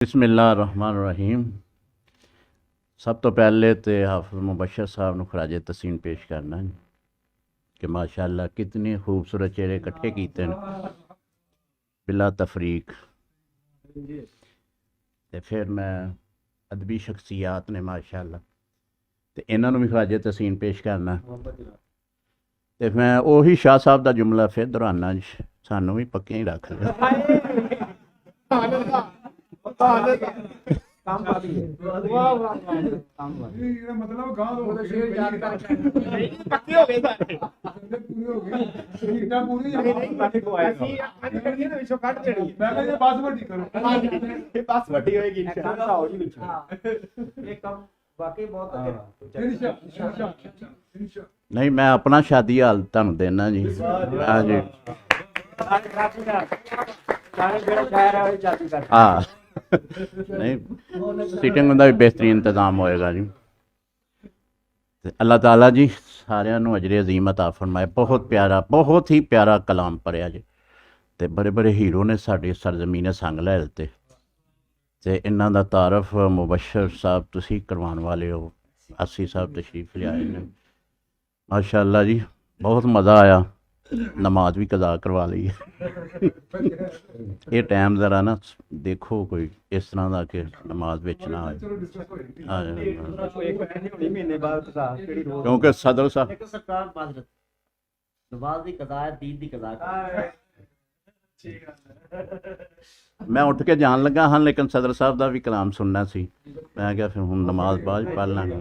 बिस्मिल्लाहिर्रहमानिर्रहीम। सब तो पहले तो हाफिज़ मुबशर साहब को खराजे तहसीन पेश करना कि माशाअल्लाह कितने खूबसूरत चेहरे इकट्ठे किए बिला तफरीक। तो फिर मैं अदबी शख्सियात ने माशाअल्लाह तो इन्हों भी खराजे तहसीन पेश करना। तो मैं उही शाह साहब का जुमला फिर दोहराना, सानू भी पक्के ही रख लिया। नहीं, मैं अपना शादी हाल तुहानू देना जी। हाँ जी, हाँ नहीं, सीटिंग का भी बेहतरीन इंतजाम होएगा जी। अल्लाह ताला जी सारिਆਂ ਨੂੰ अजरे अजीम अता फरमाए। बहुत ही प्यारा कलाम पढ़िया जी। तो बड़े बड़े हीरो ने साड़ी सरजमीन संगलैल ते इन्हां दा तारफ मुबशर साहब तुसी करवाने वाले हो। अस्सी साहब तशरीफ ले आए ने माशाअल्लाह जी, बहुत मज़ा आया। नमाज भी कज़ा करवा ली ये टाइम ज़रा ना देखो कोई इस तरह का कि नमाज बिच ना आए, क्योंकि सदर साहब मैं उठ के जान लगा हाँ, लेकिन सदर साहब का भी कलाम सुनना सी। मैं क्या फिर हम नमाज बाद पढ़ लांगे।